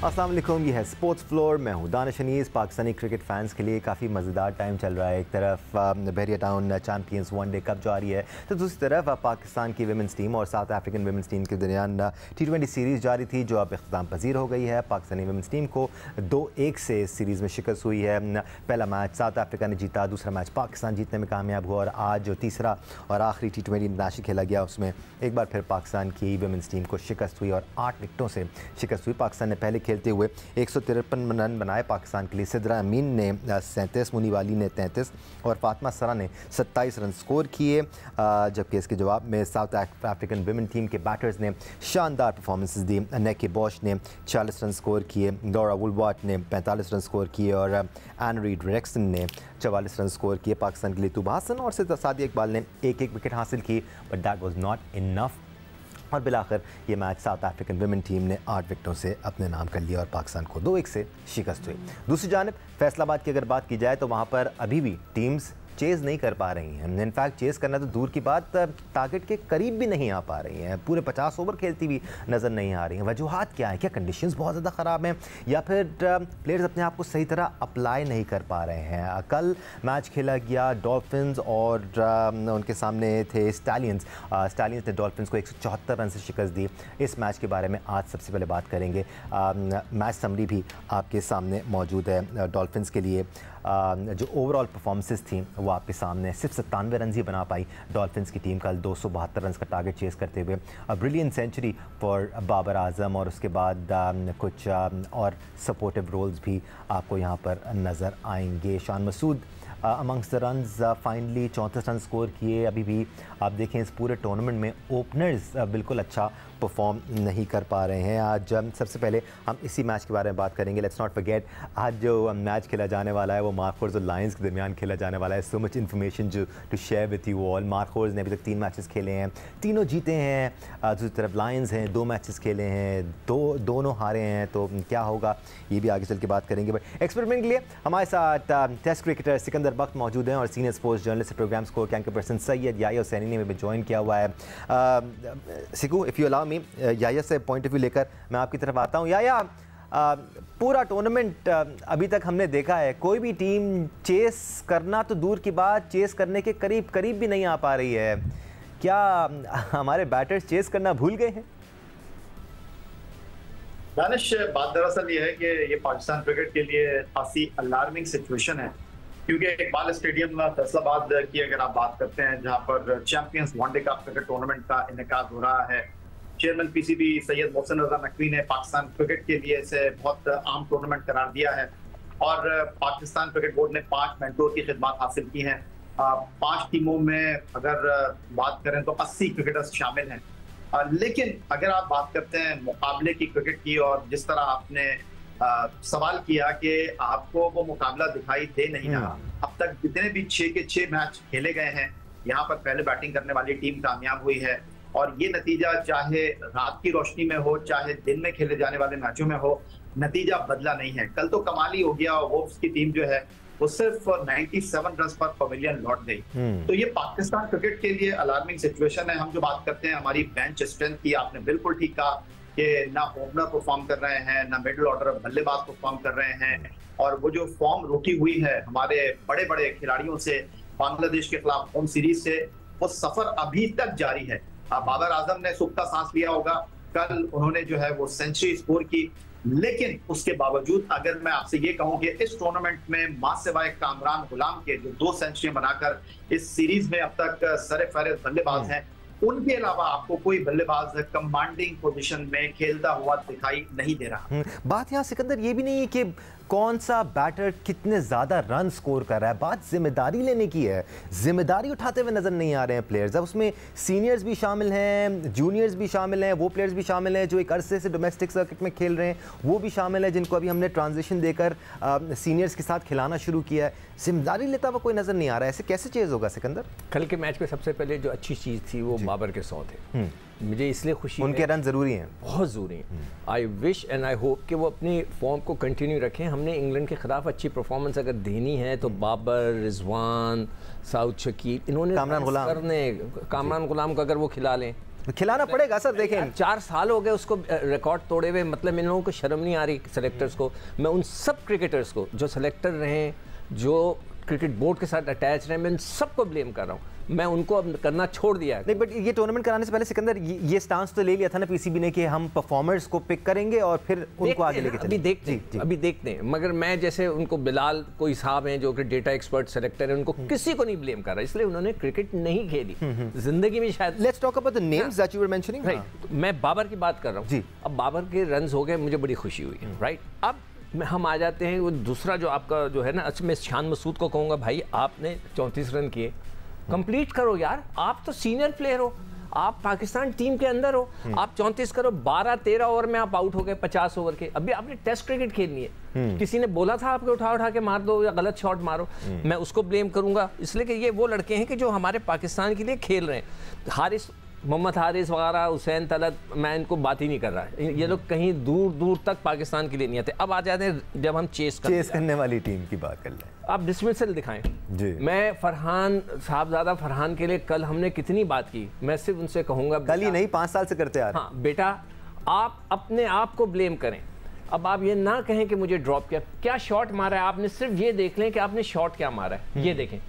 अस्सलाम वालेकुम, ये है स्पोर्ट्स फ्लोर। मैं हूँ दानिश अनीस। पाकिस्तानी क्रिकेट फैंस के लिए काफ़ी मज़ेदार टाइम चल रहा है। एक तरफ बहरिया टाउन चैम्पियंस वनडे कप जारी है, तो दूसरी तरफ पाकिस्तान की विमेंस टीम और साउथ अफ्रीकन विमेंस टीम के दरमियान T20 सीरीज़ जारी थी, जो अब इख्तिताम पजीर हो गई है। पाकिस्तानी विमेंस टीम को 2-1 से इस सीरीज़ में शिकस्त हुई है। पहला मैच साउथ अफ्रीका ने जीता, दूसरा मैच पाकिस्तान जीतने में कामयाब हुआ, और आज जो तीसरा और आखिरी T20 इंटरनेशनल खेला गया, उसमें एक बार फिर पाकिस्तान की विमेंस टीम को शिकस्त हुई और 8 विकेटों से शिकस्त हुई। पाकिस्तान ने पहले खेलते हुए 153 रन बनाए पाकिस्तान के लिए। सिद्रा अमीन ने 37, मुनीवाली ने 33 और फातिमा सरा ने 27 रन स्कोर किए, जबकि इसके जवाब में साउथ अफ्रीकन विमेन टीम के बैटर्स ने शानदार परफॉर्मेंसेस दी। नेकी बॉश ने 40 रन स्कोर किए, डोरा वुलवार्ट ने 45 रन स्कोर किए और एन रीड रिक्सन ने 44 रन स्कोर किए। पाकिस्तान के लिए तूबा हसन और सादिया इकबाल ने एक विकेट हासिल की, but that was not enough, और बिलाखिर ये match south African women team ने 8 विकेटों से अपने नाम कर लिया और पाकिस्तान को 2-1 से शिकस्त हुई। दूसरी जानिब फैसलाबाद की अगर बात की जाए, तो वहाँ पर अभी भी टीम्स चेज़ नहीं कर पा रही हैं। इनफैक्ट चेज़ करना तो दूर की बात, टारगेट के करीब भी नहीं आ पा रही हैं। पूरे 50 ओवर खेलती हुई नज़र नहीं आ रही हैं। वजूहात क्या है? क्या कंडीशंस बहुत ज़्यादा ख़राब हैं, या फिर प्लेयर्स अपने आप को सही तरह अप्लाई नहीं कर पा रहे हैं? कल मैच खेला गया डॉल्फिन्स और उनके सामने थे स्टैलियंस ने डॉल्फिन्स को 174 रन से शिकस्त दी। इस मैच के बारे में आज सबसे पहले बात करेंगे। मैच समरी भी आपके सामने मौजूद है। डॉल्फिन्स के लिए जो ओवरऑल परफॉर्मेंसेस थी वो आपके सामने, सिर्फ 97 रन ही बना पाई डॉल्फिन्स की टीम कल 272 रन का टारगेट चेस करते हुए। Brilliant century for Babar Azam, और उसके बाद कुछ और सपोर्टिव रोल्स भी आपको यहाँ पर नज़र आएंगे। Shan Masood amongst the runs finally 34 run score किए। अभी भी आप देखें इस पूरे टूर्नामेंट में ओपनर्स बिल्कुल अच्छा परफॉर्म नहीं कर पा रहे हैं। आज सबसे पहले हम इसी मैच के बारे में बात करेंगे। लेट्स नॉट फॉरगेट, आज जो मैच खेला जाने वाला है वो मार्कोर्स और लायंस के दरमियान खेला जाने वाला है। सो मच इन्फॉर्मेशन जो to share with you all. मार्कोर्स ने अभी तक 3 मैचेस खेले हैं, तीनों जीते हैं। दूसरी तरफ लायंस हैं, 2 मैचेस खेले हैं, दोनों हारे हैं। तो क्या होगा ये भी आगे चल के बात करेंगे। बट एक्सपेरिमेंट के लिए हमारे साथ टेस्ट क्रिकेटर सिकंदर बख्त मौजूद हैं और senior sports journalist program score के एंकर पर्सन सैयद याया हुसैनी ने भी ज्वाइन किया हुआ है। सिकू, if you allow me, Yahya से पॉइंट ऑफ व्यू लेकर मैं आपकी तरफ आता हूँ। याया, पूरा टूर्नामेंट अभी तक हमने देखा है, कोई भी टीम चेस करना तो दूर की बात, चेस करने के करीब भी नहीं आ पा रही है। क्या हमारे बैटर्स चेस करना भूल गए हैं? दानिश, बात दरअसल ये है कि ये पाकिस्तान क्रिकेट के लिए खासी अलार्मिंग सिचुएशन है, क्योंकि इकबाल स्टेडियम फैसलाबाद की अगर आप बात करते हैं, जहां पर champions one day cup cricket tournament का इनेकाद हो रहा है, चेयरमैन पीसीबी सैयद मोहसिन रजा नकवी ने पाकिस्तान क्रिकेट के लिए इसे बहुत आम टूर्नामेंट करार दिया है, और पाकिस्तान क्रिकेट बोर्ड ने 5 मेंटोर की खिदमत हासिल की हैं। 5 टीमों में अगर बात करें तो 80 क्रिकेटर्स शामिल हैं। लेकिन अगर आप बात करते हैं मुकाबले की क्रिकेट की, और जिस तरह आपने सवाल किया कि आपको वो मुकाबला दिखाई दे नहीं रहा, अब तक जितने भी 6 के 6 मैच खेले गए हैं, यहाँ पर पहले बैटिंग करने वाली टीम कामयाब हुई है, और ये नतीजा चाहे रात की रोशनी में हो चाहे दिन में खेले जाने वाले मैचों में हो, नतीजा बदला नहीं है। कल तो कमाल ही हो गया, वोल्व्स की टीम जो है वो सिर्फ 97 रन पर पवेलियन लौट गई। तो ये पाकिस्तान क्रिकेट के लिए अलार्मिंग सिचुएशन है। हम जो बात करते हैं हमारी बेंच स्ट्रेंथ की, आपने बिल्कुल ठीक कहा कि ना ओपनर परफॉर्म कर रहे हैं, ना मिडिल ऑर्डर बल्लेबाज परफॉर्म कर रहे हैं, और वो जो फॉर्म रुकी हुई है हमारे बड़े बड़े खिलाड़ियों से, बांग्लादेश के खिलाफ होम सीरीज से, वो सफर अभी तक जारी है। बाबर आजम ने सुख का सांस लिया होगा, कल उन्होंने जो है वो सेंचुरी स्कोर की, लेकिन उसके बावजूद अगर मैं आपसे ये कहूं कि इस टूर्नामेंट में मां सिवाय कामरान गुलाम के जो 2 सेंचुरी बनाकर इस सीरीज में अब तक सरे-फहरिस्त बल्लेबाज हैं, उनके अलावा आपको कोई बल्लेबाज कमांडिंग पोजीशन में खेलता हुआ दिखाई नहीं दे रहा। बात यहाँ सिकंदर ये भी नहीं है कि कौन सा बैटर कितने ज़्यादा रन स्कोर कर रहा है, बात जिम्मेदारी लेने की है। जिम्मेदारी उठाते हुए नज़र नहीं आ रहे हैं प्लेयर्स। अब उसमें सीनियर्स भी शामिल हैं, जूनियर्स भी शामिल हैं, वो प्लेयर्स भी शामिल हैं जो एक अरसे से डोमेस्टिक सर्किट में खेल रहे हैं, वो भी शामिल है जिनको अभी हमने ट्रांजिशन देकर सीनियर्स के साथ खिलाना शुरू किया है। जिम्मेदारी लेता हुआ कोई नज़र नहीं आ रहा है। ऐसे कैसे चेज़ होगा सिकंदर? कल के मैच में सबसे पहले जो अच्छी चीज़ थी वो बाबर के 100 थे। मुझे इसलिए खुशी, उनके रन ज़रूरी हैं, बहुत ज़रूरी हैं। I wish and I hope कि वो अपनी फॉर्म को कंटिन्यू रखें। हमने इंग्लैंड के खिलाफ अच्छी परफॉर्मेंस अगर देनी है तो बाबर, रिजवान, साउथ शकील, इन्होंने कामरान गुलाम को अगर वो खिला लें खिलाना पड़ेगा सर। देखें 4 साल हो गए उसको रिकॉर्ड तोड़े हुए, मतलब इन लोगों को शर्म नहीं आ रही सेलेक्टर्स को। मैं उन सब क्रिकेटर्स को जो सेलेक्टर रहे, जो क्रिकेट बोर्ड के साथ अटैच रहे, मैं इन सबको ब्लेम कर रहा हूँ। मैं उनको अब करना छोड़ दिया है। नहीं, बट ये टूर्नामेंट कराने से पहले सिकंदर ये स्टांस तो ले लिया था ना पीसीबी ने कि हम परफॉर्मर्स को पिक करेंगे और फिर उनको आगे लेके चलेंगे। अभी देखते हैं। मगर मैं जैसे उनको बिलाल कोई साहब हैं जो कि डेटा एक्सपर्ट सेलेक्टर हैं, उनको किसी को नहीं ब्लेम कर रहा, इसलिए उन्होंने क्रिकेट नहीं खेली जिंदगी में शायद। Let's talk about the names that you were mentioning. Right, मैं बाबर की बात कर रहा हूँ। अब बाबर के रन्स हो गए, मुझे बड़ी खुशी हुई है। राइट, अब हम आ जाते हैं वो दूसरा जो आपका जो है ना, अच्छा मैं शान मसूद को कहूँगा भाई आपने 34 रन किए, कंप्लीट करो यार, आप तो सीनियर प्लेयर हो, आप पाकिस्तान टीम के अंदर हो, आप 34 करो। 12-13 ओवर में आप आउट हो गए 50 ओवर के। अभी आपने टेस्ट क्रिकेट खेलनी है, किसी ने बोला था आपको उठा के मार दो या गलत शॉट मारो, मैं उसको ब्लेम करूंगा, इसलिए कि ये वो लड़के हैं कि जो हमारे पाकिस्तान के लिए खेल रहे हैं। मोहम्मद हारिस वगैरह, हुसैन तलत, मैं इनको बात ही नहीं कर रहा। ये लोग कहीं दूर दूर तक पाकिस्तान के लिए नहीं आते। अब आ जाते हैं जब हम चेस करने वाली टीम की बात कर लें, आप डिसमिसल दिखाएं जी। मैं फरहान साहबजादा फरहान के लिए कल हमने कितनी बात की, मैं सिर्फ उनसे कहूँगा, कल ही नहीं 5 साल से करते आ रहे। हाँ बेटा, आप अपने आप को ब्लेम करें। अब आप ये ना कहें कि मुझे ड्रॉप किया, क्या शॉट मारा है आपने, सिर्फ ये देख लें कि आपने शॉट क्या मारा है। ये देखें,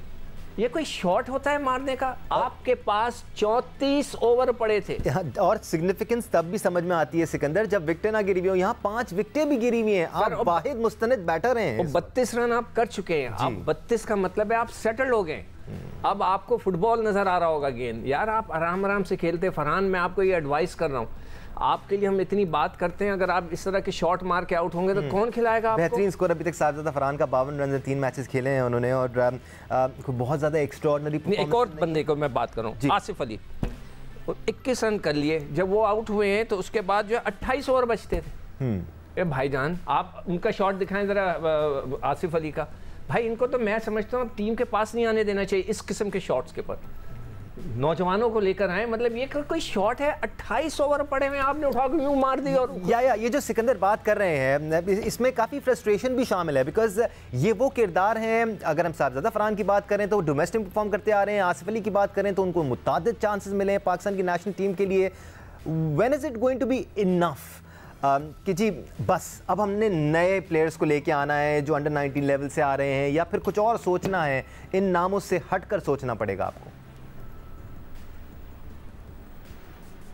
ये कोई शॉट होता है मारने का? आपके पास 34 ओवर पड़े थे। और सिग्निफिकेंस तब भी समझ में आती है सिकंदर जब विकेटें ना गिरी हुई हो। यहाँ 5 विकेटें भी गिरी हुई हैं, आप वाहिद मुस्तनिद बैटर हैं। 32 रन आप कर चुके हैं। आप 32 का मतलब है आप सेटल्ड हो गए। अब आपको फुटबॉल नजर आ रहा होगा गेंद, यार आप आराम आराम से खेलते। फरहान, मैं आपको ये एडवाइस कर रहा हूँ, आपके लिए हम इतनी बात करते हैं, अगर आप इस तरह के शॉट मार के आउट होंगे तो कौन खिलाएगा आपको? बेहतरीन स्कोर अभी तक साहबजादा फरहान का 52 रन 3 मैचेस खेले हैं उन्होंने, और बहुत ज्यादा एक्स्ट्राऑर्डिनरी परफॉर्मेंस। एक और बंदे को मैं बात कर रहा हूं, आसिफ अली, 21 रन कर लिए। जब वो आउट हुए हैं तो उसके बाद जो है 28 ओवर बचते थे। ए भाईजान, आप उनका शॉट दिखाएं जरा, आसिफ अली का। भाई इनको तो मैं समझता हूँ टीम के पास नहीं आने देना चाहिए इस किस्म के शॉट्स के पर। नौजवानों को लेकर आए, मतलब ये कोई शॉट है, 28 ओवर पड़े हुए आपने उठा के यूं मार दी। और या ये जो सिकंदर बात कर रहे हैं इसमें काफ़ी फ्रस्ट्रेशन भी शामिल है, बिकॉज ये वो किरदार हैं। अगर हम साहबजादा फरहान की बात करें तो वो डोमेस्टिक परफॉर्म करते आ रहे हैं, आसिफ अली की बात करें तो उनको मुतादिद चांसेस मिले हैं पाकिस्तान की नेशनल टीम के लिए। When is it going to be enough कि जी बस अब हमने नए प्लेयर्स को लेके आना है जो अंडर 19 लेवल से आ रहे हैं, या फिर कुछ और सोचना है, इन नामों से हटकर सोचना पड़ेगा आपको?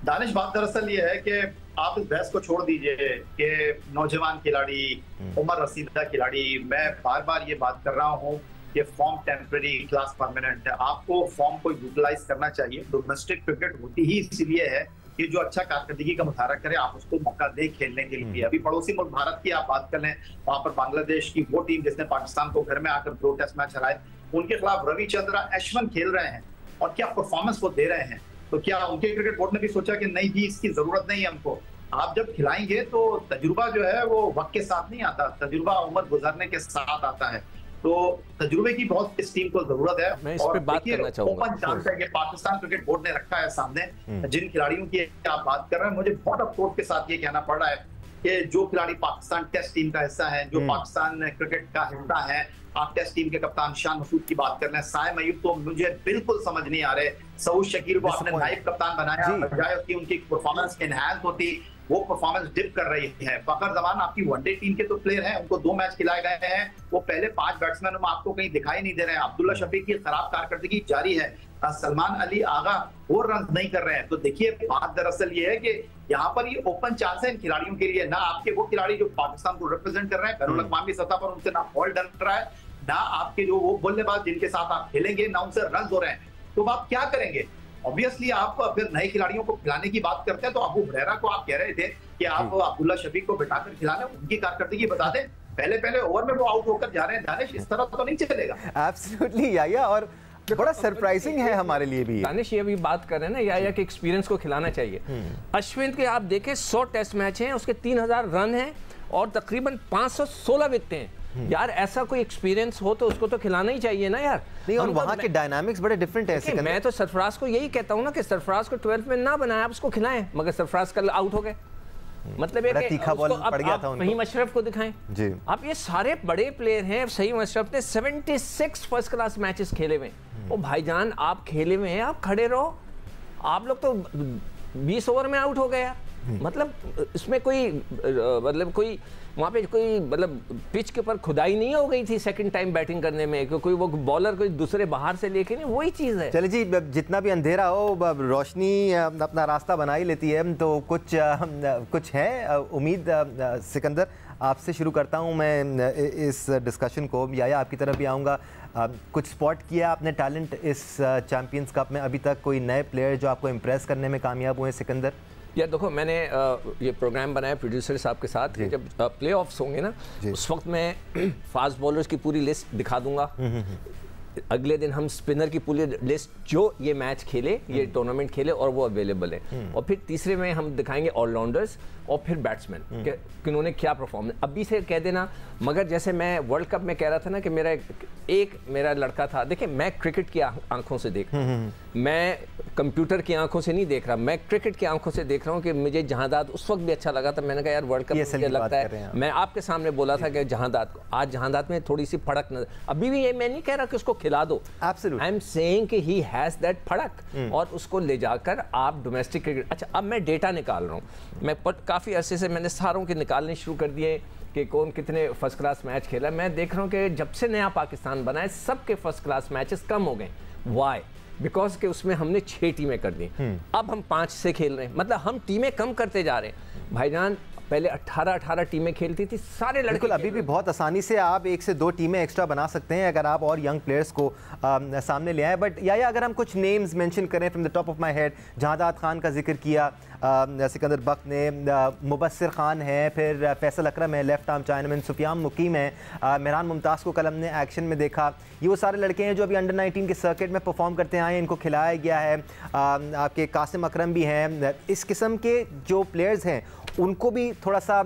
दानिश, बात दरअसल ये है कि आप इस बहस को छोड़ दीजिए कि नौजवान खिलाड़ी, उमर रसीदा खिलाड़ी। मैं बार बार ये बात कर रहा हूँ कि फॉर्म टेम्पररी, क्लास परमानेंट है। आपको फॉर्म को यूटिलाइज करना चाहिए। डोमेस्टिक क्रिकेट होती ही इसलिए है कि जो अच्छा कारकर्दगी का मुजाहरा करे आप उसको मौका दे खेलने के लिए। अभी पड़ोसी मुल्क भारत की आप बात कर लें, वहां पर बांग्लादेश की वो टीम जिसने पाकिस्तान को घर में आकर 2 टेस्ट मैच हराए, उनके खिलाफ रविचंद्रा अश्विन खेल रहे हैं और क्या परफॉर्मेंस वो दे रहे हैं। तो क्या उनके क्रिकेट बोर्ड ने भी सोचा कि नहीं जी इसकी जरूरत नहीं है हमको? आप जब खिलाएंगे तो तजुर्बा जो है वो वक्त के साथ नहीं आता, तजुर्बा उम्र गुजरने के साथ आता है। तो तजुर्बे की बहुत इस टीम को जरूरत है। मैं इस पे बात करना चाहूंगा। ओपन चांस है कि पाकिस्तान क्रिकेट बोर्ड ने रखा है सामने, जिन खिलाड़ियों की आप बात कर रहे हैं, मुझे बहुत अफसोस के साथ ये कहना पड़ रहा है कि जो खिलाड़ी पाकिस्तान टेस्ट टीम का हिस्सा है, जो पाकिस्तान क्रिकेट का हिस्सा है, आप टेस्ट टीम के कप्तान शान मसूद की बात कर रहे हैं, साइम अयूब तो मुझे बिल्कुल समझ नहीं आ रहे। सऊद शकीर को आपने नाइब कप्तान बनाया, बजाय उसकी उनकी परफॉर्मेंस एनहांस होती, वो परफॉर्मेंस डिप कर रही है। फखर जमान आपकी वनडे टीम के तो प्लेयर हैं, उनको 2 मैच खिलाए गए हैं, वो पहले 5 बैट्समैनों में आपको कहीं दिखाई नहीं दे रहे हैं। अब्दुल्ला शफीक की खराब कारकर्दगी जारी है, सलमान अली आगा वो रन नहीं कर रहे हैं। तो देखिए बात दरअसल ये है कि यहाँ पर ये ओपन चांस है इन खिलाड़ियों के लिए। ना आपके वो खिलाड़ी जो पाकिस्तान को रिप्रेजेंट कर रहे हैं बैनुल अक़वामी सतह पर, उनसे ना बॉल डल रहा है, ना आपके जो वो बल्लेबाज जिनके साथ आप खेलेंगे ना उनसे रन हो रहे हैं। तो आप क्या करेंगे? ऑब्वियसली आप फिर नए खिलाड़ियों को खिलाने की बात करते हैं तो अबू हुरैरा को आप कह रहे थे कि आप अब्दुल्ला शफीक को बिठाकर खिलाने, उनकी कारकर्दगी बता दें। पहले ओवर में वो आउट होकर जा रहे हैं। दानिश, इस तरह तो नहीं चलेगा। एब्सोल्युटली याया, और बड़ा सरप्राइजिंग है हमारे लिए भी। दानिश ये भी बात कर रहे हैं ना याया के एक्सपीरियंस को खिलाना चाहिए। अश्विन के आप देखें 100 टेस्ट मैच हैं, उसके 3000 रन हैं और तकरीबन 516 विकेटें हैं। यार ऐसा कोई एक्सपीरियंस हो तो उसको तो खिलाना ही चाहिए ना यार। नहीं, और वहाँ के डायनामिक्स बड़े डिफरेंट है। मैं तो सरफराज को यही कहता हूँ ना कि सरफराज को 12 में ना बनाया, आप उसको खिलाएं, मगर सरफराज कल आउट हो गए। मतलब तीखा बॉल पड़ गया था उनको। फहीम अशरफ को दिखाएं जी। आप ये सारे बड़े प्लेयर हैं। फहीम अशरफ ने 76 फर्स्ट क्लास मैचेस खेले हुए। ओ भाईजान, आप खेले हुए हैं, आप खड़े रहो। आप लोग तो 20 ओवर में आउट हो गया। मतलब इसमें कोई वहाँ पे कोई मतलब पिच के ऊपर खुदाई नहीं हो गई थी सेकंड टाइम बैटिंग करने में, कोई वो बॉलर कोई दूसरे बाहर से लेके नहीं, वही चीज़ है। चलिए जी, जितना भी अंधेरा हो रोशनी अपना रास्ता बना ही लेती है, तो कुछ है उम्मीद। सिकंदर, आपसे शुरू करता हूं मैं इस डिस्कशन को। या आपकी तरफ भी आऊँगा। कुछ स्पॉट किया आपने टैलेंट इस चैंपियंस कप में अभी तक? कोई नए प्लेयर जो आपको इम्प्रेस करने में कामयाब हुए सिकंदर? यार देखो, मैंने ये प्रोग्राम बनाया प्रोड्यूसर साहब के साथ कि जब प्ले ऑफ्स होंगे ना, उस वक्त मैं फास्ट बॉलर्स की पूरी लिस्ट दिखा दूंगा। अगले दिन हम स्पिनर की पूरी लिस्ट जो ये मैच खेले, ये टूर्नामेंट खेले और वो अवेलेबल है। और फिर तीसरे में हम दिखाएंगे ऑलराउंडर्स और फिर बैट्समैन कि उन्होंने क्या परफॉर्म। अभी से कह देना, मगर जैसे मैं वर्ल्ड कप में कह रहा था ना कि मेरा लड़का था। देखिए, मैं क्रिकेट की आंखों से देख रहा हूँ, मैं कंप्यूटर की आंखों से नहीं देख रहा, मैं क्रिकेट की आंखों से देख रहा हूँ कि मुझे जहांदाद उस वक्त भी अच्छा लगा था। मैंने कहा यार वर्ल्ड कप मुझे लगता है, मैं आपके सामने बोला था कि जहांदाद को, आज जहांदाद में थोड़ी सी फड़क नजर। अभी भी ये मैं नहीं कह रहा कि उसको खिला दो, आई एम सेइंग कि ही हैज दैट फड़क, और उसको ले जाकर आप डोमेस्टिक क्रिकेट। अच्छा, अब मैं डेटा निकाल रहा हूँ, मैं काफ़ी अरसे से मैंने सारों के निकालने शुरू कर दिए कि कौन कितने फर्स्ट क्लास मैच खेला। मैं देख रहा हूँ कि जब से नया पाकिस्तान बना है सबके फर्स्ट क्लास मैचेस कम हो गए। वाई? बिकॉज के उसमें हमने 6 टीमें कर दी, अब हम 5 से खेल रहे हैं। मतलब हम टीमें कम करते जा रहे हैं भाईजान। पहले 18 टीमें खेलती थी, सारे लड़के। बिल्कुल, अभी भी बहुत आसानी से आप 1 से 2 टीमें एक्स्ट्रा बना सकते हैं अगर आप और यंग प्लेयर्स को सामने ले आए। बट या अगर हम कुछ नेम्स मेंशन करें from the top of my head, Jahandad Khan का जिक्र किया सिकंदर बख्त ने, मुबस्सिर खान है, फिर फैसल अकरम है लेफ्ट आर्म चाइनामैन, सुफियान मुकीम है, मेहरान मुमताज़ को कल हमने एक्शन में देखा। ये वो सारे लड़के हैं जो अभी अंडर 19 के सर्किट में परफॉर्म करते आए हैं, इनको खिलाया गया है। आपके कासिम अकरम भी हैं। इस किस्म के जो प्लेयर्स हैं उनको भी थोड़ा सा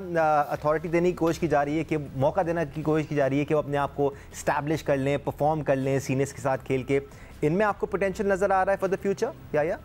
अथॉरिटी देने की कोशिश की जा रही है, कि मौका देने की कोशिश की जा रही है कि वो अपने आप को इस्टेब्लिश कर लें, परफॉर्म कर लें सीनियर्स के साथ खेल के। इनमें आपको पोटेंशियल नज़र आ रहा है फॉर द फ्यूचर? या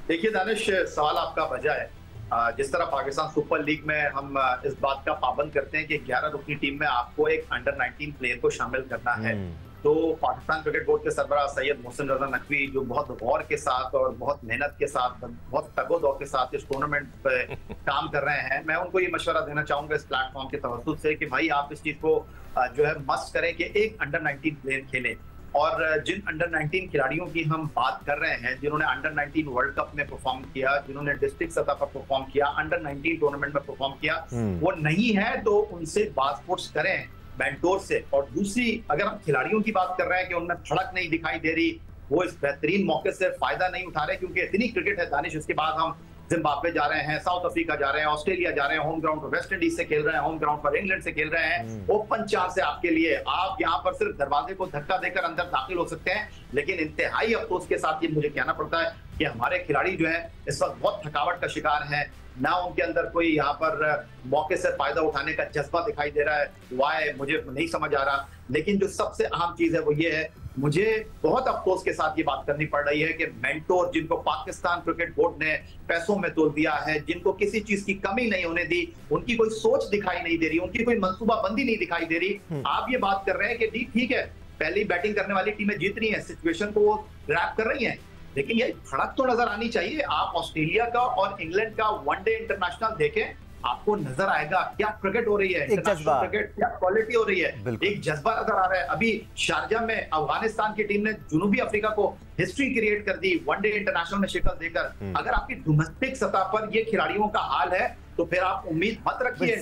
देखिए दानिश, सवाल आपका वजह है। जिस तरह पाकिस्तान सुपर लीग में हम इस बात का पाबंद करते हैं कि 11 रुकनी टीम में आपको एक अंडर 19 प्लेयर को शामिल करना है, तो पाकिस्तान क्रिकेट बोर्ड के सरबराह सैयद मोहसिन रजा नकवी जो बहुत गौर के साथ और बहुत मेहनत के साथ, बहुत तगोदो के साथ इस टूर्नामेंट पे काम कर रहे हैं, मैं उनको ये मशवरा देना चाहूंगा इस प्लेटफॉर्म के तवज्जुह से कि भाई आप इस चीज को जो है मस्ट करें कि एक अंडर 19 प्लेयर खेले। और जिन अंडर 19 खिलाड़ियों की हम बात कर रहे हैं, जिन्होंने अंडर 19 वर्ल्ड कप में परफॉर्म किया, जिन्होंने डिस्ट्रिक्ट सतह पर परफॉर्म किया, अंडर 19 टूर्नामेंट में परफॉर्म किया, वो नहीं है तो उनसे बात करें मेंटोर से। और दूसरी, अगर हम खिलाड़ियों की बात कर रहे हैं कि उनमें धड़क नहीं दिखाई दे रही, वो इस बेहतरीन मौके से फायदा नहीं उठा रहे, क्योंकि इतनी क्रिकेट है दानिश। उसके बाद हम जिम्बाब्वे जा रहे हैं, साउथ अफ्रीका जा रहे हैं, ऑस्ट्रेलिया जा रहे हैं, होम ग्राउंड पर वेस्ट इंडीज से खेल रहे हैं, होम ग्राउंड पर इंग्लैंड से खेल रहे हैं। ओपन चांस है आपके लिए, आप यहाँ पर सिर्फ दरवाजे को धक्का देकर अंदर दाखिल हो सकते हैं। लेकिन इंतहाई अफसोस के साथ ये मुझे कहना पड़ता है कि हमारे खिलाड़ी जो है इस वक्त बहुत थकावट का शिकार है, ना उनके अंदर कोई यहाँ पर मौके से फायदा उठाने का जज्बा दिखाई दे रहा है। वाई मुझे नहीं समझ आ रहा। लेकिन जो सबसे अहम चीज है वो ये है, मुझे बहुत अफसोस के साथ ये बात करनी पड़ रही है कि मेंटोर जिनको पाकिस्तान क्रिकेट बोर्ड ने पैसों में तोल दिया है, जिनको किसी चीज की कमी नहीं होने दी, उनकी कोई सोच दिखाई नहीं दे रही, उनकी कोई मंसूबाबंदी नहीं दिखाई दे रही। आप ये बात कर रहे हैं कि ठीक है, पहली बैटिंग करने वाली टीमें जीत रही है, सिचुएशन को वो ग्रैब कर रही है, लेकिन ये फड़क तो नजर आनी चाहिए। आप ऑस्ट्रेलिया का और इंग्लैंड का वनडे इंटरनेशनल देखें, आपको नजर आएगा क्या क्रिकेट हो रही है, इंटरनेशनल क्रिकेट क्या क्वालिटी हो रही है, एक जज्बा नजर आ रहा है। अभी शारजा में अफगानिस्तान की टीम ने जनूबी अफ्रीका को हिस्ट्री क्रिएट कर दी वनडे इंटरनेशनल में शिकस्त देकर। अगर आपकी डोमेस्टिक सतह पर ये खिलाड़ियों का हाल है तो फिर आप उम्मीद मत रखिए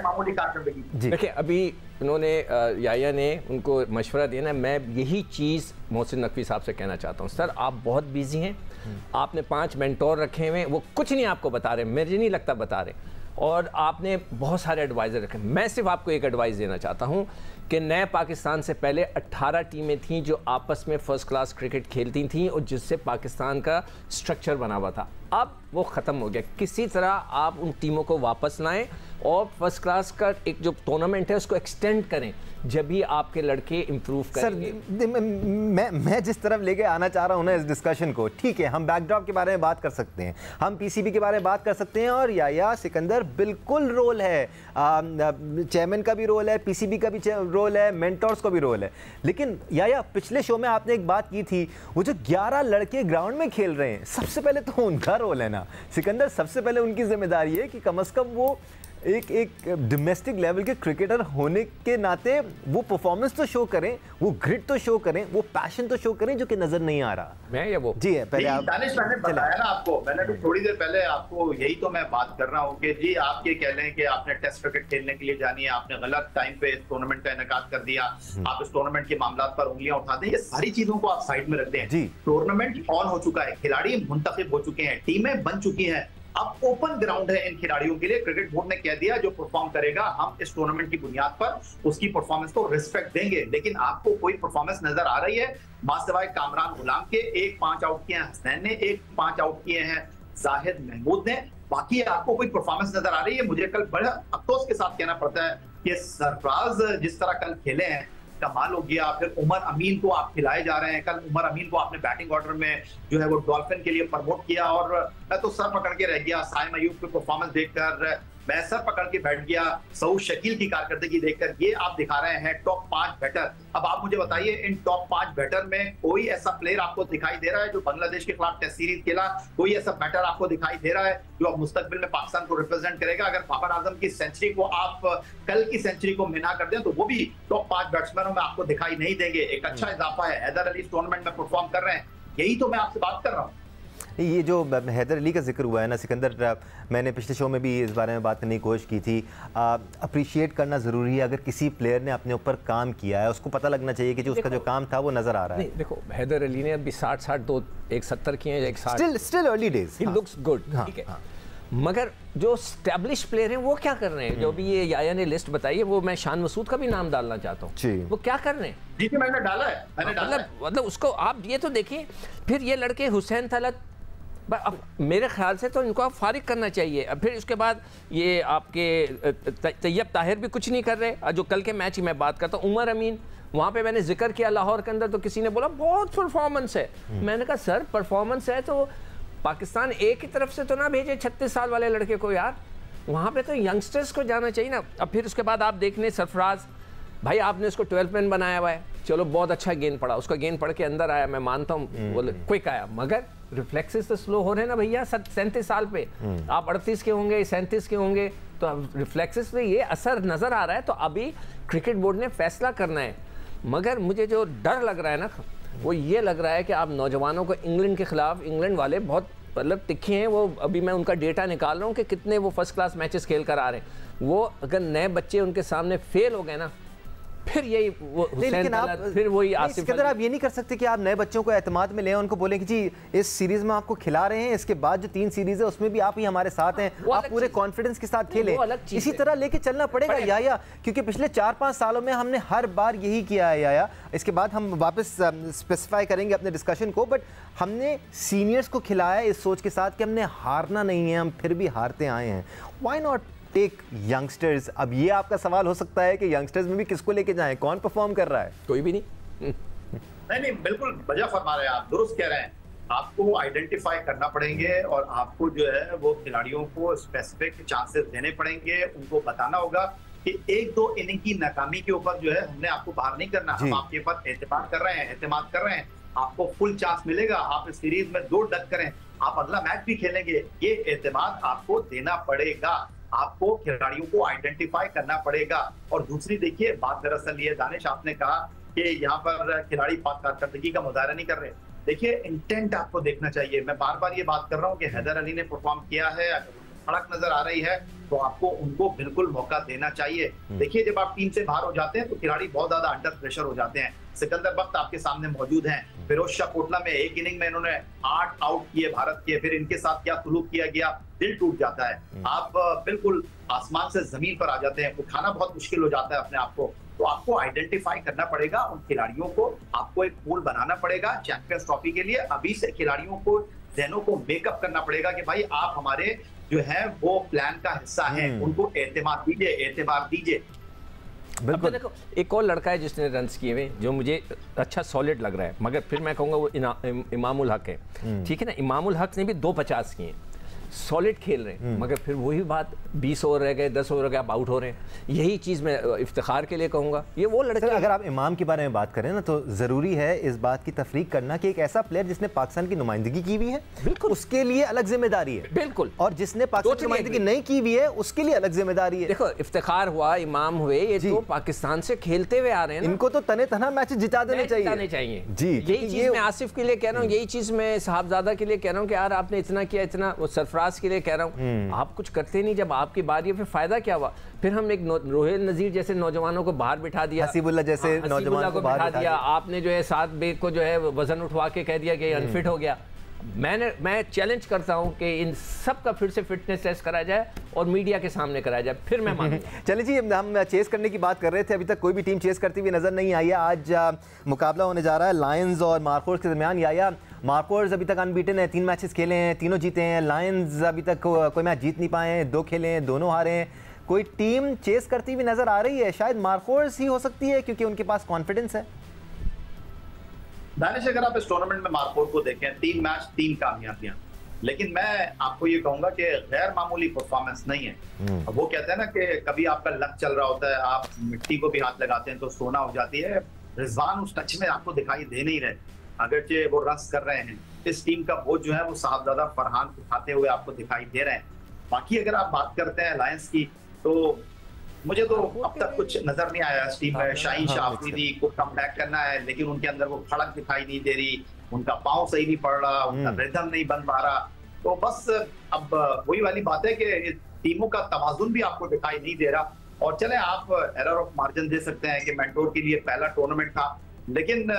मामूली कारकर्दगी। देखिए, अभी उन्होंने याया ने उनको मशवरा दिया ना, मैं यही चीज़ मोहसिन नकवी साहब से कहना चाहता हूँ। सर, आप बहुत बिजी हैं, आपने 5 मेंटोर रखे हुए, वो कुछ नहीं आपको बता रहे, मुझे नहीं लगता बता रहे, और आपने बहुत सारे एडवाइज़र रखे। मैं सिर्फ आपको एक एडवाइस देना चाहता हूँ कि नए पाकिस्तान से पहले 18 टीमें थीं जो आपस में फर्स्ट क्लास क्रिकेट खेलती थीं और जिससे पाकिस्तान का स्ट्रक्चर बना हुआ था। अब वो ख़त्म हो गया। किसी तरह आप उन टीमों को वापस लाएं और फर्स्ट क्लास का एक जो टूर्नामेंट है उसको एक्सटेंड करें, जब भी आपके लड़के इंप्रूव करेंगे। सर मैं जिस तरफ लेके आना चाह रहा हूँ ना इस डिस्कशन को, ठीक है हम बैकड्रॉप के बारे में बात कर सकते हैं, हम पीसीबी के बारे में बात कर सकते हैं, और याया सिकंदर बिल्कुल रोल है, चेयरमैन का भी रोल है, पीसीबी का भी रोल है, मेंटर्स का भी रोल है। लेकिन याया पिछले शो में आपने एक बात की थी, वो जो 11 लड़के ग्राउंड में खेल रहे हैं, सबसे पहले तो उनका रोल है ना सिकंदर, सबसे पहले उनकी जिम्मेदारी है कि कम से कम वो एक डोमेस्टिक लेवल के क्रिकेटर होने के नाते वो परफॉर्मेंस तो शो करें, वो ग्रिड तो शो करें, वो पैशन तो शो करें जो कि नजर नहीं आ रहा। मैं या वो जी है पहले आप दानिश, मैंने बताया ना आपको, मैंने तो थोड़ी देर पहले आपको यही तो मैं बात कर रहा हूँ कि जी आप ये कह लें कि आपने टेस्ट क्रिकेट खेलने के लिए जानी है, आपने गलत टाइम पे इस टूर्नामेंट का इनेकाद कर दिया, आप इस टूर्नामेंट के मामला पर उंगलियां उठा दें, ये सारी चीजों को आप साइड में रख दें। टूर्नामेंट ऑन हो चुका है, खिलाड़ी मुंतखब हो चुके हैं, टीमें बन चुकी हैं, अब ओपन ग्राउंड है इन खिलाड़ियों के लिए। क्रिकेट बोर्ड ने कह दिया जो परफॉर्म करेगा हम इस टूर्नामेंट की बुनियाद पर उसकी परफॉर्मेंस को रिस्पेक्ट देंगे। लेकिन आपको कोई परफॉर्मेंस नजर आ रही है? मासिवाए कामरान गुलाम के 1 5 आउट किए हैं हसनैन ने, 1 5 आउट किए हैं जाहिद महमूद ने, बाकी आपको कोई परफॉर्मेंस नजर आ रही है? मुझे कल बड़ा अफसोस के साथ कहना पड़ता है कि सरफराज जिस तरह कल खेले हैं कमाल हो गया। फिर उमर अमीन को आप खिलाए जा रहे हैं, कल उमर अमीन को आपने बैटिंग ऑर्डर में जो है वो डॉल्फिन के लिए प्रमोट किया, और मैं तो सर पकड़ के रह गया साइम अयूब की परफॉर्मेंस देखकर, मैं सर पकड़ के बैठ गया सऊद शकील की कारकर्दगी देखकर। ये आप दिखा रहे हैं टॉप 5 बैटर। अब आप मुझे बताइए इन टॉप 5 बैटर में कोई ऐसा प्लेयर आपको दिखाई दे रहा है जो बांग्लादेश के खिलाफ टेस्ट सीरीज खेला? कोई ऐसा बैटर आपको दिखाई दे रहा है जो अब मुस्तकबिल में पाकिस्तान को रिप्रेजेंट करेगा? अगर बाबर आजम की सेंचुरी को आप कल की सेंचुरी को मिना कर दें तो वो भी टॉप 5 बैट्समैनों में आपको दिखाई नहीं देंगे। एक अच्छा इजाफा है, हैदर अली टूर्नामेंट में परफॉर्म कर रहे हैं, यही तो मैं आपसे बात कर रहा हूँ। ये जो हैदर अली का जिक्र हुआ है ना सिकंदर, मैंने पिछले शो में भी इस बारे में बात करने की कोशिश की थी। अप्रिशिएट करना ज़रूरी है, अगर किसी प्लेयर ने अपने ऊपर काम किया है उसको पता लगना चाहिए कि जो उसका जो काम था वो नज़र आ रहा है। देखो हैदर अली ने अभी 60 2 एक 70 किए हैं, एक 60, still early days, he looks good, ठीक है। मगर जो स्टैब्लिश प्लेयर हैं वो क्या कर रहे हैं? जो भी ये याया ने लिस्ट बताई है, वो मैं शान मसूद का भी नाम डालना चाहता हूँ। वो क्या कर रहे हैं? ठीक है, मैंने डाला है, मैंने डाला है। मतलब उसको आप ये तो देखिए। फिर ये लड़के हुसैन तलत, अब मेरे ख्याल से तो इनको आप फारिग करना चाहिए। अब फिर उसके बाद ये आपके तैयब ताहिर भी कुछ नहीं कर रहे। जो कल के मैच की मैं बात करता हूँ, उमर अमीन, वहाँ पे मैंने जिक्र किया लाहौर के अंदर, तो किसी ने बोला बहुत परफॉर्मेंस है। मैंने कहा सर परफॉर्मेंस है तो पाकिस्तान एक ही तरफ से तो ना भेजे 36 साल वाले लड़के को यार, वहाँ पे तो यंगस्टर्स को जाना चाहिए ना। अब फिर उसके बाद आप देख लें सरफराज भाई, आपने उसको 12 मैन बनाया हुआ है, चलो बहुत अच्छा गेंद पड़ा, उसका गेंद पड़ के अंदर आया, मैं मानता हूँ क्विक आया, मगर रिफ्लेक्सेस तो स्लो हो रहे हैं ना भैया। 37 साल पे आप 38 के होंगे, 37 के होंगे, तो अब रिफ्लेक्सेस पे ये असर नजर आ रहा है। तो अभी क्रिकेट बोर्ड ने फैसला करना है, मगर मुझे जो डर लग रहा है ना वो ये लग रहा है कि आप नौजवानों को इंग्लैंड के खिलाफ, इंग्लैंड वाले बहुत मतलब तिखे हैं वो, अभी मैं उनका डेटा निकाल रहा हूँ कि कितने वो फर्स्ट क्लास मैचेस खेल कर आ रहे हैं। वो अगर नए बच्चे उनके सामने फेल हो गए ना, फिर यही वो लेकिन आप फिर वही आसिफ अली, आप ये नहीं कर सकते कि आप नए बच्चों को एतमाद में लें, उनको बोलें कि जी इस सीरीज में आपको खिला रहे हैं, इसके बाद जो 3 सीरीज है उसमें भी आप ही हमारे साथ हैं, आप पूरे कॉन्फिडेंस के साथ खेलें। इसी तरह लेके चलना पड़ेगा याया, क्योंकि पिछले 4-5 सालों में हमने हर बार यही किया है याया। इसके बाद हम वापस स्पेसिफाई करेंगे अपने डिस्कशन को, बट हमने सीनियर्स को खिलाया इस सोच के साथ कि हमने हारना नहीं है, हम फिर भी हारते आए हैं। Why not take youngsters? अब ये आपका सवाल हो सकता है कि यंगस्टर्स में भी किसको लेके जाएं, कौन परफॉर्म कर रहा है? कोई भी नहीं। नहीं, बिल्कुल वजह फरमा रहे हैं आप, दुरुस्त कह रहे हैं। आपको आइडेंटिफाई करना पड़ेंगे और आपको जो है वो खिलाड़ियों को स्पेसिफिक चांसेस देने पड़ेंगे। उनको बताना होगा कि 1-2 इनिंग की नाकामी के ऊपर जो है हमने आपको बाहर नहीं करना, हम आपके ऊपर एतमाद कर रहे हैं, आपको फुल चांस मिलेगा, आप इस सीरीज में 2 डक करें, आप अगला मैच भी खेलेंगे, ये एतमाद आपको देना पड़ेगा। आपको खिलाड़ियों को आइडेंटिफाई करना पड़ेगा। और दूसरी देखिए बात दरअसल ये दानिश, आपने कहा कि यहाँ पर खिलाड़ी कारकर्दगी का मुजाहरा नहीं कर रहे। देखिए इंटेंट आपको देखना चाहिए। मैं बार बार ये बात कर रहा हूँ कि हैदर अली ने परफॉर्म किया है, सड़क नजर आ रही है तो आपको उनको बिल्कुल मौका देना चाहिए। देखिए जब आप टीम से बाहर हो जाते हैं तो खिलाड़ी बहुत ज्यादा अंडर प्रेशर हो जाते हैं। सिकंदर बख्त आपके सामने मौजूद हैं, फिरोज शाह कोटला में एक इनिंग में इन्होंने 8 आउट किए भारत के, फिर इनके साथ क्या सलूक किया गया, दिल टूट जाता है। आप बिल्कुल आसमान से जमीन पर आ जाते हैं, उठाना बहुत मुश्किल हो जाता है अपने आप को। तो आपको आइडेंटिफाई करना पड़ेगा उन खिलाड़ियों को, आपको एक पूल बनाना पड़ेगा चैंपियंस ट्रॉफी के लिए। अभी से खिलाड़ियों को जहनों को मेकअप करना पड़ेगा कि भाई आप हमारे जो है वो प्लान का हिस्सा है, उनको एतमाद दीजिए, एतबार दीजिए। बिल्कुल। देखो एक और लड़का है जिसने रन्स किए हुए जो मुझे अच्छा सॉलिड लग रहा है, मगर फिर मैं कहूँगा वो इमामुल हक है। ठीक है ना, इमामुल हक ने भी 250 किए, सॉलिड खेल रहे हैं, मगर फिर वही बात 20 ओवर रह गए, 10 ओवर रह गए, आप आउट हो रहे हैं। यही चीज़ मैं इफ्तिखार के लिए कहूँगा। ये वो लड़के, अगर आप इमाम के बारे में बात करें ना, तो ज़रूरी है इस बात की तफरीक करना कि एक ऐसा प्लेयर जिसने पाकिस्तान की नुमाइंदगी की हुई है, बिल्कुल उसके लिए अलग जिम्मेदारी है। बिल्कुल। और जिसने पाकिस्तान की नुमाइंदगी नहीं की हुई है उसके लिए अलग जिम्मेदारी है। देखो इफ्तिखार हुआ, इमाम हुए, ये तो पाकिस्तान से खेलते हुए आ रहे हैं, इनको तो तने तना मैच जिता देने चाहिए जी। यही चीज़ मैं आसिफ के लिए कह रहा हूँ, यही चीज़ मैं साहबजादा के लिए कह रहा हूँ कि यार आपने इतना किया, इतना, वो सरफराज के लिए कह रहा हूँ आप कुछ करते नहीं, जब आपकी बारी है फिर फायदा क्या हुआ। फिर हम एक रोहेल नजीर जैसे नौजवानों को बाहर बिठा दिया, हसीबुल्लाह जैसे नौजवान को बिठा दिया आपने, जो है 7 बेग को जो है वजन उठवा के कह दिया कि अनफिट हो गया। मैं चैलेंज करता हूं कि इन सब का फिर से फिटनेस टेस्ट कराया जाए और मीडिया के सामने कराया जाए, फिर मैं मानूंगा। चलिए जी, हम चेस करने की बात कर रहे थे, अभी तक कोई भी टीम चेस करती हुई नजर नहीं आई है। आज मुकाबला होने जा रहा है लायंस और मार्कोर्स के दरमियान। याया, मार्कोर्स अभी तक अनबीटन है, 3 मैचेस खेले हैं, तीनों जीते हैं। लायंस अभी तक कोई मैच जीत नहीं पाए हैं, 2 खेले हैं, दोनों हारे हैं। कोई टीम चेस करती हुई नजर आ रही है? शायद मार्कोर्स ही हो सकती है क्योंकि उनके पास कॉन्फिडेंस है। दानिश, अगर आप इस टूर्नामेंट में मार्कोर को देखें, 3 मैच 3 कामयाबियां, लेकिन मैं आपको ये कहूंगा कि गैर मामूली परफॉर्मेंस नहीं है। वो कहते हैं ना कि कभी आपका लक चल रहा होता है, आप मिट्टी को भी हाथ लगाते हैं तो सोना हो जाती है। रिजवान उस टच में आपको दिखाई दे नहीं रहे, अगरचे वो रन्स कर रहे हैं। इस टीम का बोझ जो है वो साहबजादा फरहान उठाते हुए आपको दिखाई दे रहे हैं। बाकी अगर आप बात करते हैं अलायंस की, तो मुझे तो अब तक कुछ नजर नहीं आया इस टीम में। शाहीन शाह अफरीदी को कम बैक करना है, लेकिन उनके अंदर वो फड़क दिखाई नहीं दे रही, उनका पाँव सही नहीं पड़ रहा, उनका रिदम नहीं बन पा रहा। तो बस अब वही वाली बात है कि टीमों का तवाजुन भी आपको दिखाई नहीं दे रहा। और चले आप एरर ऑफ मार्जिन दे सकते हैं कि मेंटोर के लिए पहला टूर्नामेंट था, लेकिन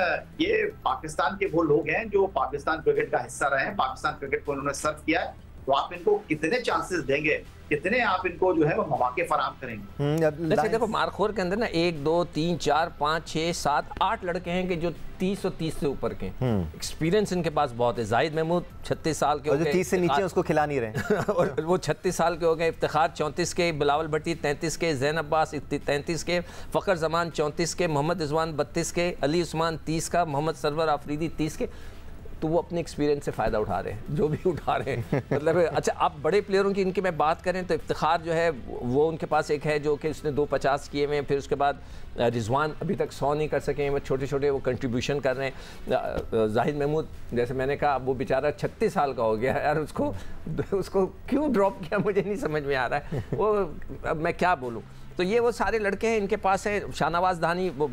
ये पाकिस्तान के वो लोग हैं जो पाकिस्तान क्रिकेट का हिस्सा रहे हैं, पाकिस्तान क्रिकेट को उन्होंने सर्व किया है। तो आप इनको कितने चांसेस देंगे, कितने आप इनको जो है वो मौके फराहम करेंगे। वैसे देखो मार्कोर के अंदर ना 1 2 3 4 5 6 7 8 लड़के हैं कि जो 30 और 30 से ऊपर के एक्सपीरियंस इनके पास बहुत है। जाहिद महमूद 36 साल के हो गए, 30 से नीचे उसको खिला नहीं रहे और वो 36 साल के हो गए। इफ्तिखार 34 के, बिलावल भट्टी 33 के, जैन अब्बास 33 के, फ़खर जमान 34 के, मोहम्मद रिजवान 32 के, अली उस्मान 30 का, मोहम्मद सरवर आफरीदी 30 के। तो वो अपने एक्सपीरियंस से फ़ायदा उठा रहे हैं, जो भी उठा रहे हैं। मतलब अच्छा, आप बड़े प्लेयरों की इनकी मैं बात करें तो इफ्तिखार जो है वो उनके पास एक है जो कि उसने 250 किए हुए हैं। फिर उसके बाद रिजवान अभी तक 100 नहीं कर सके हैं, वो छोटे छोटे वो कंट्रीब्यूशन कर रहे हैं। जाहिद महमूद जैसे मैंने कहा, वो बेचारा 36 साल का हो गया यार, उसको क्यों ड्रॉप किया मुझे नहीं समझ में आ रहा है। वो अब मैं क्या बोलूँ। तो ये वो सारे लड़के हैं इनके पास है। शाहनवाज धानी, वो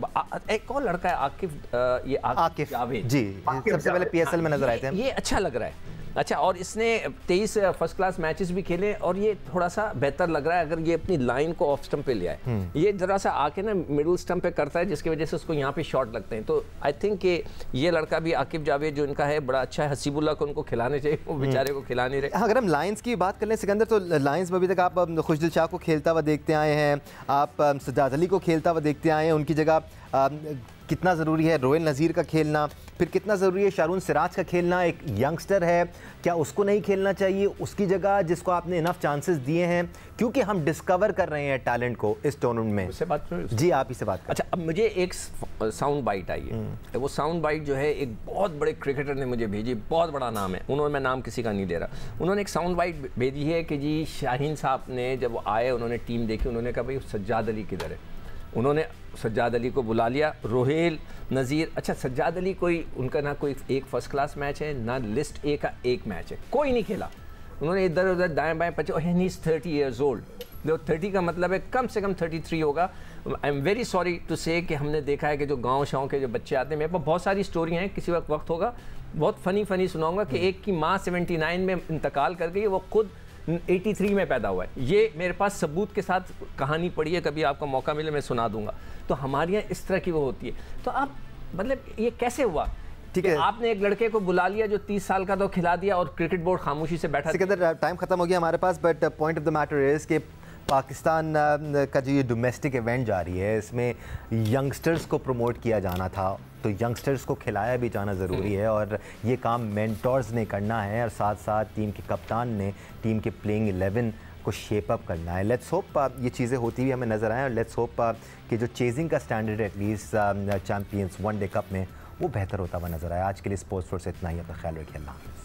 एक और लड़का है आकिफ जावेद जी, सबसे पहले PSL में नजर आए थे। ये अच्छा लग रहा है। अच्छा, और इसने 23 फर्स्ट क्लास मैचेस भी खेले और ये थोड़ा सा बेहतर लग रहा है अगर ये अपनी लाइन को ऑफ स्टंप पे ले आए। ये जरा सा आके ना मिडिल स्टंप पे करता है, जिसकी वजह से उसको यहाँ पे शॉट लगते हैं। तो आई थिंक कि ये लड़का भी आकिफ जावेद जो इनका है बड़ा अच्छा है। हसीबुल्लाह को उनको खिलाने चाहिए, वो बेचारे को खिला नहीं रहे। अगर हम लायंस की बात कर लें सिकंदर, तो लायंस में अभी तक आप खुशदिल शाह को खेलता हुआ देखते आए हैं, आप सज्जाद अली को खेलता हुआ देखते आए हैं। उनकी जगह कितना ज़रूरी है रोहेल नज़ीर का खेलना, फिर कितना ज़रूरी है शारून सिराज का खेलना। एक यंगस्टर है, क्या उसको नहीं खेलना चाहिए उसकी जगह, जिसको आपने इनफ चांसेस दिए हैं? क्योंकि हम डिस्कवर कर रहे हैं टैलेंट को इस टूर्नामेंट में। उससे बात करें जी, आप इससे बात करें। अच्छा, अब मुझे एक साउंड बाइट आई है। वो साउंड बाइट जो है एक बहुत बड़े क्रिकेटर ने मुझे भेजी, बहुत बड़ा नाम है, उन्होंने, मैं नाम किसी का नहीं ले रहा, उन्होंने एक साउंड बाइट भेजी है कि जी शाहीन साहब ने जब आए, उन्होंने टीम देखी, उन्होंने कहा भाई सज्जाद अली किधर है। उन्होंने सज्जाद अली को बुला लिया, रोहेल नज़ीर। अच्छा, सज्जाद अली कोई उनका ना कोई एक फर्स्ट क्लास मैच है, ना लिस्ट ए का एक मैच है, कोई नहीं खेला। उन्होंने इधर उधर दाएं बाएं पचे, और ही इज़ 30 ईयर्स ओल्ड। 30 का मतलब है कम से कम 33 होगा। I am very sorry to say कि हमने देखा है कि जो गाँव शाँव के जो बच्चे आते हैं, मेरे पास बहुत सारी स्टोरियाँ हैं, किसी वक्त होगा बहुत फ़नी सुनाऊँगा कि एक की माँ 79 में इंतकाल कर गई, वो खुद 83 में पैदा हुआ है। ये मेरे पास सबूत के साथ कहानी पढ़ी है, कभी आपको मौका मिले मैं सुना दूंगा। तो हमारे यहाँ इस तरह की वो होती है। तो आप मतलब ये कैसे हुआ? ठीक है, आपने एक लड़के को बुला लिया जो 30 साल का, तो खिला दिया और क्रिकेट बोर्ड खामोशी से बैठा। सिकंदर, टाइम खत्म हो गया हमारे पास, but point of the matter is कि पाकिस्तान का जो ये डोमेस्टिक इवेंट जारी है, इसमें यंगस्टर्स को प्रमोट किया जाना था, तो यंगस्टर्स को खिलाया भी जाना ज़रूरी है और ये काम मेंटर्स ने करना है और साथ साथ टीम के कप्तान ने टीम के प्लेइंग 11 को शेप अप करना है। लेट्स होप ये चीज़ें होती हुई हमें नज़र आएँ और लेट्स होप कि जो चेजिंग का standard at least champions one day cup में वो बेहतर होता हुआ नज़र आया। आज के लिए स्पोर्ट्स फ्लोर से इतना ही, अपना ख्याल रखिए। अल्लाह हाफ़िज़।